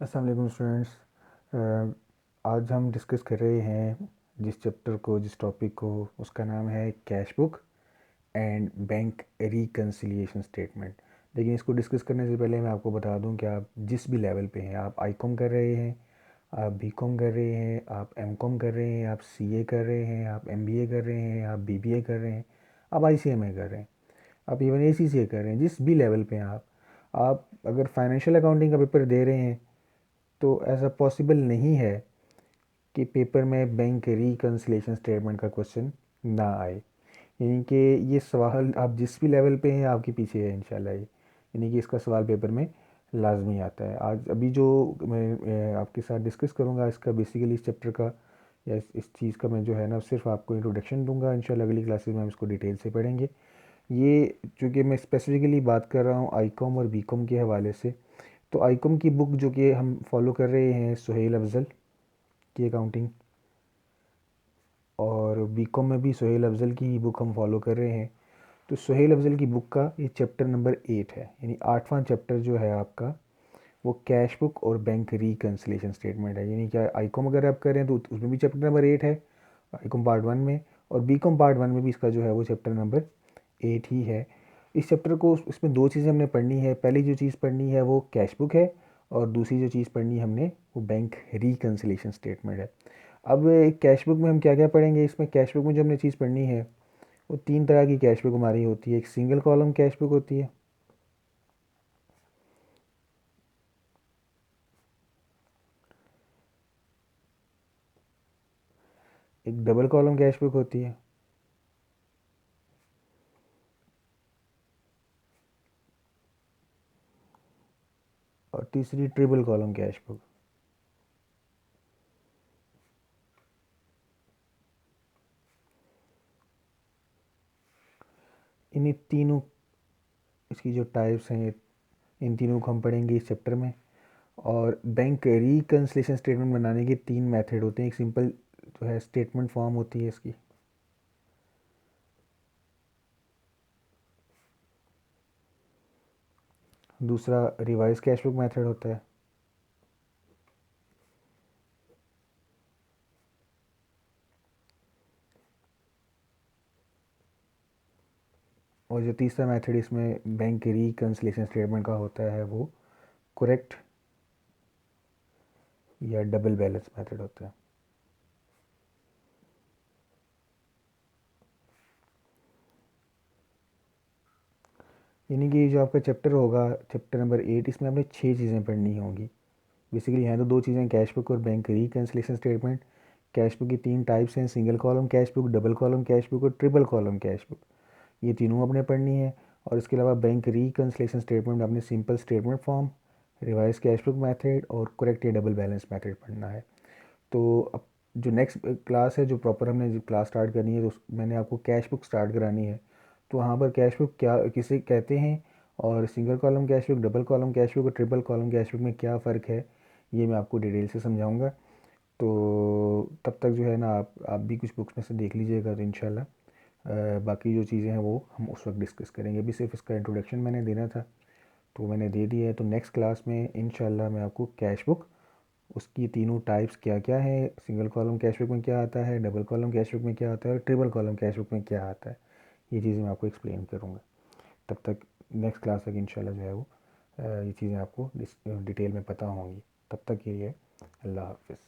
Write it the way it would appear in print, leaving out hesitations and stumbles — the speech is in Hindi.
अस्सलाम वालेकुम स्टूडेंट्स। आज हम डिस्कस कर रहे हैं जिस चैप्टर को, जिस टॉपिक को, उसका नाम है cash book and bank reconciliation statement. लेकिन इसको डिस्कस करने से पहले मैं आपको बता दूं कि आप जिस भी लेवल पे हैं, आप आईकॉम कर रहे हैं, आप बीकॉम कर रहे हैं, आप एमकॉम कर रहे हैं, आप सीए कर रहे हैं, आप एमबीए कर रहे हैं, आप बीबीए कर रहे हैं, आप आईसीएमए कर रहे हैं, आप इवन एसीसीए कर रहे हैं, जिस भी लेवल पे हैं आप अगर फाइनेंशियल अकाउंटिंग का पेपर दे रहे हैं तो ऐसा पॉसिबल नहीं है कि पेपर में बैंक रिकन्सिलेशन स्टेटमेंट का क्वेश्चन ना आए। यानी कि ये सवाल आप जिस भी लेवल पे हैं आपके पीछे है इंशाल्लाह। ये यानी कि इसका सवाल पेपर में लाजमी आता है। आज अभी जो मैं आपके साथ डिस्कस करूँगा इसका बेसिकली इस चैप्टर का या इस चीज़ का मैं जो है ना सिर्फ आपको इंट्रोडक्शन दूंगा। इंशाल्लाह अगली क्लासेस में हम इसको डिटेल से पढ़ेंगे। ये चूँकि मैं स्पेसिफिकली बात कर रहा हूँ आईकॉम और बीकॉम के हवाले से, तो आईकॉम की बुक जो कि हम फॉलो कर रहे हैं सुहेल अफज़ल की अकाउंटिंग, और बीकॉम में भी सुहेल अफज़ल की ही बुक हम फॉलो कर रहे हैं। तो सुहेल अफज़ल की बुक का ये चैप्टर नंबर 8 है, यानी 8वां चैप्टर जो है आपका वो कैश बुक और बैंक रिकन्सिलेशन स्टेटमेंट है। यानी कि आईकॉम अगर आप कर रहे हैं तो उसमें भी चैप्टर नंबर 8 है आईकॉम पार्ट 1 में, और बीकॉम पार्ट 1 में भी इसका जो है वो चैप्टर नंबर 8 ही है। इस चैप्टर को इसमें दो चीज़ें हमने पढ़नी है। पहली जो चीज़ पढ़नी है वो कैश बुक है, और दूसरी जो चीज़ पढ़नी है हमने वो बैंक रिकन्सिलेशन स्टेटमेंट है। अब कैश बुक में हम क्या क्या पढ़ेंगे? इसमें कैश बुक में जो हमने चीज़ पढ़नी है वो तीन तरह की कैश बुक हमारी होती है। एक सिंगल कॉलम कैश बुक होती है, एक डबल कॉलम कैश बुक होती है, और तीसरी ट्रिपल कॉलम कैश बुक। इन्हीं तीनों इसकी जो टाइप्स हैं इन तीनों को हम पढ़ेंगे इस चैप्टर में। और बैंक रिकन्सिलेशन स्टेटमेंट बनाने के तीन मेथड होते हैं। एक सिंपल जो है स्टेटमेंट फॉर्म होती है इसकी, दूसरा रिवाइज कैश बुक मेथड होता है, और जो तीसरा मेथड इसमें बैंक रिकन्सिलेशन स्टेटमेंट का होता है वो करेक्ट या डबल बैलेंस मेथड होता है। यानी कि जो आपका चैप्टर होगा चैप्टर नंबर 8, इसमें आपने 6 चीज़ें पढ़नी होंगी। बेसिकली हैं तो दो चीज़ें, कैश बुक और bank reconciliation statement. Cash book की तीन टाइप्स हैं, single column cash book, double column cash book और ट्रिपल कॉलम कैश बुक। ये तीनों आपने पढ़नी है। और इसके अलावा बैंक रिकन्सिलेशन स्टेटमेंट में आपने simple statement form, revise cash book method और करेक्ट या डबल बैलेंस मेथड पढ़ना है। तो अब जो नेक्स्ट क्लास है, जो प्रॉपर हमने जो क्लास स्टार्ट करनी है, तो मैंने आपको कैश बुक स्टार्ट करानी है। तो वहाँ पर कैश बुक क्या किसे कहते हैं, और single column cash book, double column cash book और ट्रिपल कॉलम कैश बुक में क्या फ़र्क है, ये मैं आपको डिटेल से समझाऊंगा। तो तब तक जो है ना आप भी कुछ बुक्स में से देख लीजिएगा, तो इंशाल्लाह बाकी जो चीज़ें हैं वो हम उस वक्त डिस्कस करेंगे। अभी सिर्फ इसका इंट्रोडक्शन मैंने देना था तो मैंने दे दिया है। तो नेक्स्ट क्लास में इंशाल्लाह मैं आपको कैश बुक, उसकी तीनों टाइप्स क्या क्या है, सिंगल कॉलम कैश बुक में क्या आता है, डबल कॉलम कैश बुक में क्या आता है और ट्रिपल कॉलम कैश बुक में क्या आता है, ये चीज़ें मैं आपको एक्सप्लेन करूँगा। तब तक नेक्स्ट क्लास तक इंशाल्लाह जो है वो ये चीज़ें आपको डिटेल में पता होंगी। तब तक के लिए अल्लाह हाफ़िज़।